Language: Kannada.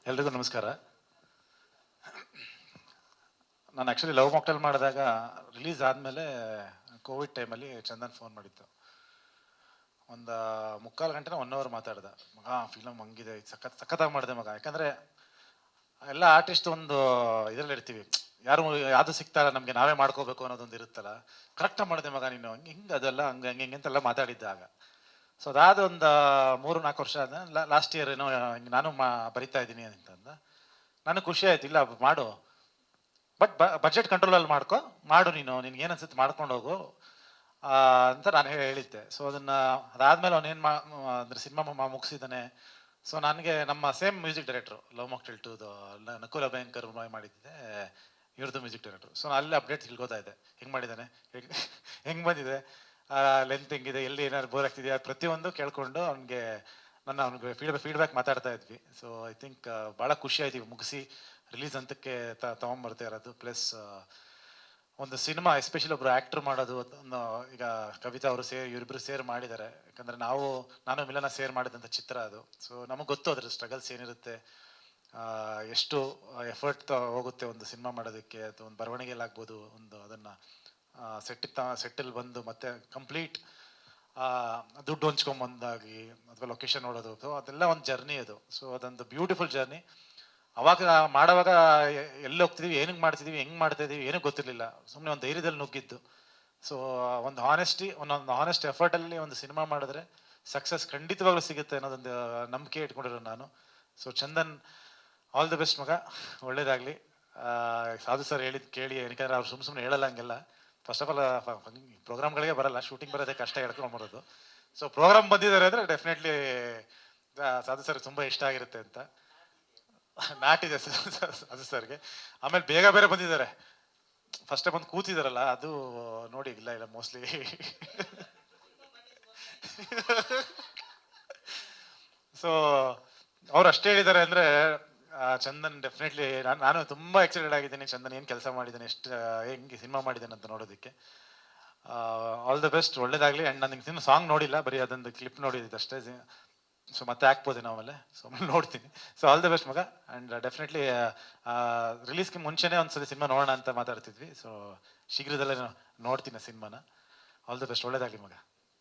ಎಲ್ರಿಗೂ ನಮಸ್ಕಾರ. ನಾನು ಆ್ಯಕ್ಚುಲಿ ಲವ್ ಮಾಕ್ಟೇಲ್ ಮಾಡಿದಾಗ ರಿಲೀಸ್ ಆದಮೇಲೆ ಕೋವಿಡ್ ಟೈಮಲ್ಲಿ ಚಂದನ್ ಫೋನ್ ಮಾಡಿತ್ತು. ಒಂದು 3/4 ಗಂಟೆ 1 ಅವರ್ ಮಾತಾಡ್ದ. ಮಗ ಫಿಲಮ್ ಹಂಗಿದೆ, ಸಖತ್ತಾಗಿ ಮಾಡಿದೆ ಮಗ. ಯಾಕಂದರೆ ಎಲ್ಲ ಆರ್ಟಿಸ್ಟ್ ಒಂದು ಇದರಲ್ಲಿ ಇರ್ತೀವಿ, ಯಾವುದು ಸಿಗ್ತಾರ ನಮಗೆ ನಾವೇ ಮಾಡ್ಕೋಬೇಕು ಅನ್ನೋದೊಂದು ಇರುತ್ತಲ್ಲ. ಕರೆಕ್ಟಾಗಿ ಮಾಡಿದೆ ಮಗ ನೀನು, ಹಿಂಗೆ ಅದೆಲ್ಲ ಹಂಗೆ ಅಂತೆಲ್ಲ ಮಾತಾಡಿದ್ದ ಆಗ. ಸೊ ಅದಾದ ಒಂದು 3-4 ವರ್ಷ ಆದ ಲಾಸ್ಟ್ ಇಯರ್ ಏನೋ ನಾನು ಬರಿತಾ ಇದ್ದೀನಿ ಅಂತಂದ. ನನಗೆ ಖುಷಿ ಆಯ್ತು, ಇಲ್ಲ ಮಾಡು, ಬಟ್ ಬಜೆಟ್ ಕಂಟ್ರೋಲಲ್ಲಿ ಮಾಡು, ನಿನ್ಗೆ ಏನು ಅನ್ಸುತ್ತೆ ಮಾಡ್ಕೊಂಡು ಹೋಗು ಅಂತ ನಾನು ಹೇಳಿದ್ದೆ. ಸೊ ಅದಾದ್ಮೇಲೆ ಅವನೇನು ಅಂದರೆ ಸಿನಿಮಾ ಮುಗಿಸಿದ್ದಾನೆ. ಸೊ ನನಗೆ ನಮ್ಮ same music director Love Mocktail 2 ನಕುಲ ಭಯಂಕರ್ ಮಾಡಿದ್ದೆ, ಇವ್ರದ್ದು ಮ್ಯೂಸಿಕ್ ಡೈರೆಕ್ಟ್ರು. ಸೊ ಅಲ್ಲಿ ಅಪ್ಡೇಟ್ ತಿಳ್ಕೊತಾ ಇದ್ದೆ, ಹೆಂಗೆ ಮಾಡಿದ್ದಾನೆ, ಹೆಂಗೆ ಬಂದಿದೆ, ಲೆಂತ್ ಹೆಂಗಿದೆ, ಎಲ್ಲಿ ಏನಾದ್ರು ಬೋರ್ ಆಗ್ತಿದೆಯಾ, ಪ್ರತಿಯೊಂದು ಕೇಳ್ಕೊಂಡು ಅವ್ನಿಗೆ ಅವ್ನಿಗೆ ಫೀಡ್ಬ್ಯಾಕ್ ಮಾತಾಡ್ತಾ ಇದ್ವಿ. ಸೊ ಐ ಥಿಂಕ್ ಭಾಳ ಖುಷಿ ಆಯ್ತು ಮುಗಿಸಿ ರಿಲೀಸ್ ಅಂತಕ್ಕೆ ತೊಗೊಂಬರ್ತಾ ಇರೋದು. ಪ್ಲಸ್ ಒಂದು ಸಿನಿಮಾ ಎಸ್ಪೆಷಲಿ ಒಬ್ರು ಆ್ಯಕ್ಟ್ರ್ ಮಾಡೋದು, ಈಗ ಕವಿತಾ ಅವರು ಇವರಿಬ್ಬರು ಸೇರ್ ಮಾಡಿದ್ದಾರೆ. ಯಾಕಂದರೆ ನಾನು ಮಿಲನ ಸೇರ್ ಮಾಡಿದಂಥ ಚಿತ್ರ ಅದು. ಸೊ ನಮಗೆ ಗೊತ್ತು ಅದ್ರ ಸ್ಟ್ರಗಲ್ಸ್ ಏನಿರುತ್ತೆ, ಎಷ್ಟು ಎಫರ್ಟ್ ಹೋಗುತ್ತೆ ಒಂದು ಸಿನಿಮಾ ಮಾಡೋದಕ್ಕೆ, ಅಥವಾ ಒಂದು ಬರವಣಿಗೆಯಲ್ಲಾಗ್ಬೋದು, ಅದನ್ನು ಸೆಟ್ಟಲ್ಲಿ ಬಂದು ಮತ್ತೆ ಕಂಪ್ಲೀಟ್ ದುಡ್ಡು ಹಂಚ್ಕೊಂಬಂದಾಗಿ ಅಥವಾ ಲೊಕೇಶನ್ ನೋಡೋದು, ಸೊ ಅದೆಲ್ಲ ಒಂದು ಜರ್ನಿ ಅದು. ಸೊ ಅದೊಂದು ಬ್ಯೂಟಿಫುಲ್ ಜರ್ನಿ. ಅವಾಗ ಮಾಡೋವಾಗ ಎಲ್ಲಿ ಹೋಗ್ತಿದೀವಿ, ಏನಕ್ಕೆ ಮಾಡ್ತಿದೀವಿ, ಹೆಂಗೆ ಮಾಡ್ತಾ ಇದೀವಿ ಏನೂ ಗೊತ್ತಿರಲಿಲ್ಲ. ಸುಮ್ಮನೆ ಒಂದು ಧೈರ್ಯದಲ್ಲಿ ನುಗ್ಗಿದ್ದು. ಸೊ ಒಂದು ಹಾನೆಸ್ಟ್ ಎಫರ್ಟಲ್ಲಿ ಒಂದು ಸಿನಿಮಾ ಮಾಡಿದ್ರೆ ಸಕ್ಸಸ್ ಖಂಡಿತವಾಗ್ಲೂ ಸಿಗುತ್ತೆ ಅನ್ನೋದೊಂದು ನಂಬಿಕೆ ಇಟ್ಕೊಂಡಿರೋ ನಾನು. So Chandan, all the best ಮಗ, ಒಳ್ಳೇದಾಗಲಿ. ಸಾಧು ಸರ್ ಹೇಳಿದ್ದು ಕೇಳಿ, ಯಾಕಂದರೆ ಅವ್ರು ಸುಮ್ಮನೆ ಹೇಳಲ್ಲ ಹಂಗೆಲ್ಲ. ಫಸ್ಟ್ ಆಫ್ ಆಲ್ ಪ್ರೋಗ್ರಾಮ್ಗಳಿಗೆ ಬರಲ್ಲ, ಶೂಟಿಂಗ್ ಬರೋದೇ ಕಷ್ಟ, ಹೇಳ್ಕೊಂಬರೋದು. ಸೊ ಪ್ರೋಗ್ರಾಮ್ ಬಂದಿದ್ದಾರೆ ಅಂದರೆ ಡೆಫಿನೆಟ್ಲಿ ಸಾಧು ಸರ್ ತುಂಬ ಇಷ್ಟ ಆಗಿರುತ್ತೆ ಅಂತ ನಾಟಿದೆ ಸಾಧು ಸರ್ಗೆ. ಆಮೇಲೆ ಬೇರೆ ಬಂದಿದ್ದಾರೆ, ಫಸ್ಟೇ ಬಂದು ಕೂತಿದಾರಲ್ಲ, ಅದು ನೋಡಿ ಇಲ್ಲ ಮೋಸ್ಟ್ಲಿ ಸೊ ಅವ್ರು ಅಷ್ಟೇ ಹೇಳಿದ್ದಾರೆ ಅಂದರೆ ಚಂದನ್ ಡೆಫಿನೆಟ್ಲಿ ನಾನು ತುಂಬ ಎಕ್ಸೈಟೆಡ್ ಆಗಿದ್ದೀನಿ. ಚಂದನ್ ಏನು ಕೆಲಸ ಮಾಡಿದ್ದಾನೆ, ಎಷ್ಟು ಹೆಂಗೆ ಸಿನಿಮಾ ಮಾಡಿದ್ದಾನೆ ಅಂತ ನೋಡೋದಕ್ಕೆ. ಆಲ್ ದ ಬೆಸ್ಟ್, ಒಳ್ಳೇದಾಗಲಿ. ಆ್ಯಂಡ್ ನಾನು ಇನ್ನೂ ಸಾಂಗ್ ನೋಡಿಲ್ಲ, ಬರೀ ಅದೊಂದು ಕ್ಲಿಪ್ ನೋಡಿದ್ದು ಅಷ್ಟೇ. ಸೊ ಮತ್ತೆ ಹಾಕ್ಬೋದೇನೋ ಆಮೇಲೆ, ಸೊ ನೋಡ್ತೀನಿ. ಸೊ ಆಲ್ ದ ಬೆಸ್ಟ್ ಮಗ. ಆ್ಯಂಡ್ ಡೆಫಿನೆಟ್ಲಿ ರಿಲೀಸ್ಗೆ ಮುಂಚೆನೇ ಒಂದ್ಸರಿ ಸಿನಿಮಾ ನೋಡೋಣ ಅಂತ ಮಾತಾಡ್ತಿದ್ವಿ. ಸೊ ಶೀಘ್ರದಲ್ಲೇ ನೋಡ್ತೀನಿ ಸಿನಿಮಾನ. ಆಲ್ ದ ಬೆಸ್ಟ್, ಒಳ್ಳೇದಾಗಲಿ ಮಗ.